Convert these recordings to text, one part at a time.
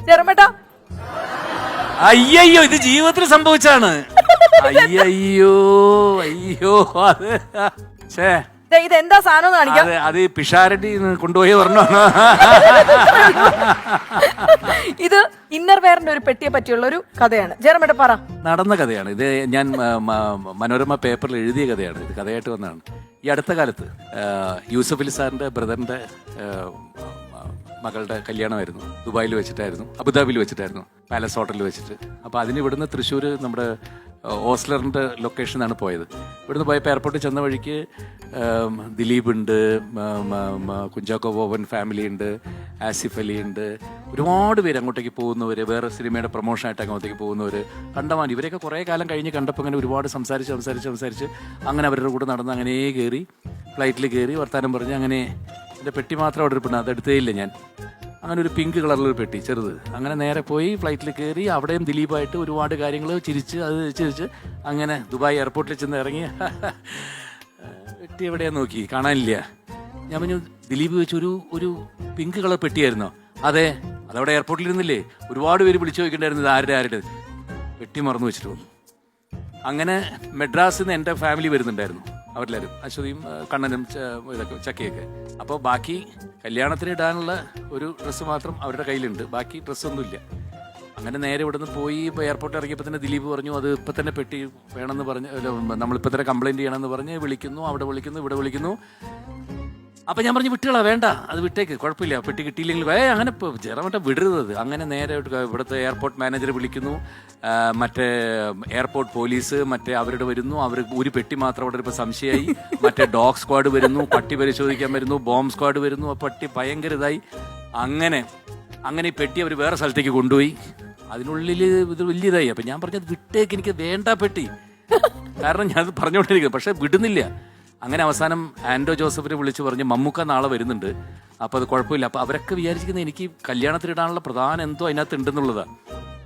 ചെറുമേട്ടാ അയ്യോ ഇത് ജീവിതത്തിൽ സംഭവിച്ചാണ്. അയ്യോ അയ്യോ അത് ഛേ ഇതെന്താ സാധനം കാണിക്കാം. അത് പിഷാരടി കൊണ്ടുപോയി പറഞ്ഞു. ഇത് ഇന്നർ വെയറിന്റെ ഒരു പെട്ടിയെ പറ്റിയുള്ള ഒരു കഥയാണ്. ജെറമേട്ട പറ. നടന്ന കഥയാണ് ഇത്. ഞാൻ മനോരമ പേപ്പറിൽ എഴുതിയ കഥയാണ്. ഇത് കഥയായിട്ട് വന്നതാണ്. ഈ അടുത്ത കാലത്ത് യൂസഫ് അലി സാറിന്റെ ബ്രദറിന്റെ മകളുടെ കല്യാണമായിരുന്നു. ദുബായിൽ വെച്ചിട്ടായിരുന്നു, അബുദാബിയിൽ വെച്ചിട്ടായിരുന്നു, പാലസ് ഹോട്ടലിൽ വെച്ചിട്ട്. അപ്പോൾ അതിന് ഇവിടുന്ന് തൃശ്ശൂർ നമ്മുടെ ഓസ്ലറിൻ്റെ ലൊക്കേഷനാണ് പോയത്. ഇവിടുന്ന് പോയപ്പോൾ എയർപോർട്ടിൽ ചെന്ന വഴിക്ക് ദിലീപ് ഉണ്ട്, കുഞ്ചാക്കോ ബോബൻ ഫാമിലി ഉണ്ട്, ആസിഫ് അലി ഉണ്ട്, ഒരുപാട് പേര് അങ്ങോട്ടേക്ക് പോകുന്നവർ, വേറെ സിനിമയുടെ പ്രൊമോഷനായിട്ട് അങ്ങോട്ടേക്ക് പോകുന്നവർ കണ്ടമാൻ. ഇവരെയൊക്കെ കുറേ കാലം കഴിഞ്ഞ് കണ്ടപ്പോൾ അങ്ങനെ ഒരുപാട് സംസാരിച്ച് അങ്ങനെ അവരുടെ കൂടെ നടന്ന് അങ്ങനെ കയറി ഫ്ലൈറ്റിൽ കയറി വർത്താനം പറഞ്ഞ് അങ്ങനെ എൻ്റെ പെട്ടി മാത്രം അവിടെ ഇരിപ്പുണ്ട്, അതെടുത്തേ ഇല്ല ഞാൻ. അങ്ങനെ ഒരു പിങ്ക് കളറിലൊരു പെട്ടി ചെറുത്. അങ്ങനെ നേരെ പോയി ഫ്ലൈറ്റിൽ കയറി അവിടെയും ദിലീപായിട്ട് ഒരുപാട് കാര്യങ്ങൾ ചിരിച്ച് അങ്ങനെ ദുബായ് എയർപോർട്ടിൽ ചെന്ന് ഇറങ്ങി. പെട്ടി എവിടെയാ നോക്കി, കാണാനില്ല. ഞാൻ പറഞ്ഞു ദിലീപ് വെച്ച് ഒരു പിങ്ക് കളർ പെട്ടിയായിരുന്നോ? അതെ, അതവിടെ എയർപോർട്ടിൽ ഇരുന്നില്ലേ, ഒരുപാട് പേര് വിളിച്ചു ചോദിക്കണ്ടായിരുന്നു ഇത് ആരുടെ. പെട്ടി മറന്നു വെച്ചിട്ട് വന്നു. അങ്ങനെ മെഡ്രാസിൽ നിന്ന് എൻ്റെ ഫാമിലി വരുന്നുണ്ടായിരുന്നു, അവരെല്ലാവരും, അശ്വതിയും കണ്ണനും ഇതൊക്കെ ചക്കയൊക്കെ. അപ്പോൾ ബാക്കി കല്യാണത്തിന് ഇടാനുള്ള ഒരു ഡ്രസ്സ് മാത്രം അവരുടെ കയ്യിലുണ്ട്, ബാക്കി ഡ്രസ്സൊന്നുമില്ല. അങ്ങനെ നേരെ ഇവിടെ നിന്ന് പോയി ഇപ്പോൾ എയർപോർട്ടിൽ ഇറങ്ങിയപ്പോൾ തന്നെ ദിലീപ് പറഞ്ഞു അത് ഇപ്പം തന്നെ പെട്ടി വേണമെന്ന് പറഞ്ഞ്, നമ്മളിപ്പോൾ തന്നെ കംപ്ലയിൻറ്റ് ചെയ്യണമെന്ന് പറഞ്ഞ് വിളിക്കുന്നു, അവിടെ വിളിക്കുന്നു, ഇവിടെ വിളിക്കുന്നു. അപ്പം ഞാൻ പറഞ്ഞു വിട്ടുകളാ, വേണ്ട അത് വിട്ടേക്ക്, കുഴപ്പമില്ല, പെട്ടി കിട്ടിയില്ലെങ്കിൽ അങ്ങനെ ഇപ്പോൾ ജെറമേട്ട വിടരുത്. അങ്ങനെ നേരെ ഇവിടുത്തെ എയർപോർട്ട് മാനേജർ വിളിക്കുന്നു, മറ്റേ എയർപോർട്ട് പോലീസ് മറ്റേ അവരുടെ വരുന്നു. അവർ ഒരു പെട്ടി മാത്രം അവിടെ ഇപ്പോൾ സംശയമായി. മറ്റേ ഡോഗ് സ്ക്വാഡ് വരുന്നു, പട്ടി പരിശോധിക്കാൻ വരുന്നു, ബോംബ് സ്ക്വാഡ് വരുന്നു. ആ പട്ടി ഭയങ്കര ഇതായി. അങ്ങനെ ഈ പെട്ടി അവർ വേറെ സ്ഥലത്തേക്ക് കൊണ്ടുപോയി. അതിനുള്ളിൽ ഇത് വലിയതായി. അപ്പം ഞാൻ പറഞ്ഞത് വിട്ടേക്ക്, എനിക്ക് വേണ്ട പെട്ടി, കാരണം ഞാനത് പറഞ്ഞുകൊണ്ടിരിക്കുന്നത്, പക്ഷെ വിടുന്നില്ല. അങ്ങനെ അവസാനം ആൻഡോ ജോസഫിനെ വിളിച്ച് പറഞ്ഞ് മമ്മൂക്ക നാളെ വരുന്നുണ്ട്, അപ്പോൾ അത് കുഴപ്പമില്ല. അപ്പോൾ അവരൊക്കെ വിചാരിച്ചിരിക്കുന്നത് എനിക്ക് കല്യാണത്തിനിടാനുള്ള പ്രധാനം എന്തോ അതിനകത്ത് ഉണ്ടെന്നുള്ളതാണ്.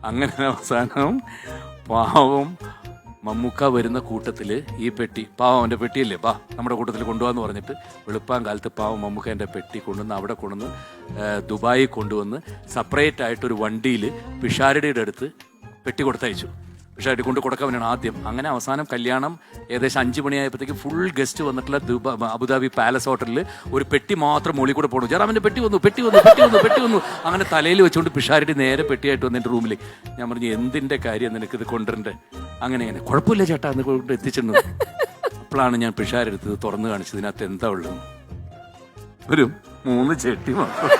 അങ്ങനെ അവസാനം പാവം മമ്മൂക്ക വരുന്ന കൂട്ടത്തിൽ ഈ പെട്ടി, പാവം അവൻ്റെ പെട്ടിയല്ലേ, നമ്മുടെ കൂട്ടത്തിൽ കൊണ്ടുപോകാന്ന് പറഞ്ഞിട്ട് വെളുപ്പാൻ കാലത്ത് പാവം മമ്മൂക്ക എൻ്റെ പെട്ടി കൊണ്ടുവന്ന് അവിടെ കൊണ്ടുവന്ന് ദുബായിൽ കൊണ്ടുവന്ന് സെപ്പറേറ്റ് ആയിട്ടൊരു വണ്ടിയിൽ പിഷാരടിയുടെ അടുത്ത് പെട്ടി കൊടുത്തയച്ചു. പക്ഷേ അടി കൊണ്ട് കൊടുക്കാൻ വേണം ആദ്യം. അങ്ങനെ അവസാനം കല്യാണം ഏകദേശം 5 മണിയായപ്പോഴത്തേക്ക് ഫുൾ ഗസ്റ്റ് വന്നിട്ടുള്ള അബുദാബി പാലസ് ഹോട്ടലിൽ ഒരു പെട്ടി മാത്രം മുകളിൽ കൂടെ പോകണം. ജെറാമിൻ്റെ പെട്ടി വന്നു. അങ്ങനെ തലയിൽ വെച്ചുകൊണ്ട് പിഷാരടി നേരെ പെട്ടിയായിട്ട് വന്ന് എൻ്റെ റൂമിൽ. ഞാൻ പറഞ്ഞു എന്തിൻ്റെ കാര്യം നിനക്കിത് കൊണ്ടുവരണ്ടേ? അങ്ങനെ കുഴപ്പമില്ല ചേട്ടാ എന്ന് കൊണ്ട് എത്തിച്ചിരുന്നു. അപ്പോഴാണ് ഞാൻ പിഷാരെടുത്തത് തുറന്നു കാണിച്ചത്. ഇതിനകത്ത് എന്താ ഉള്ളത്? ഒരു 3 ചെട്ടി മാത്രം.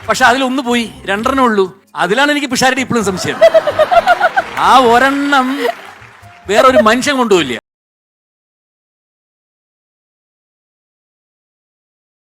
പക്ഷെ അതിലൊന്ന് പോയി, 2 ഉള്ളൂ. അതിലാണ് എനിക്ക് പിഷാരടി ഇപ്പോഴും സംശയം. ആ ഒരെണ്ണം വേറൊരു മനുഷ്യൻ കൊണ്ടുപോയില്ല.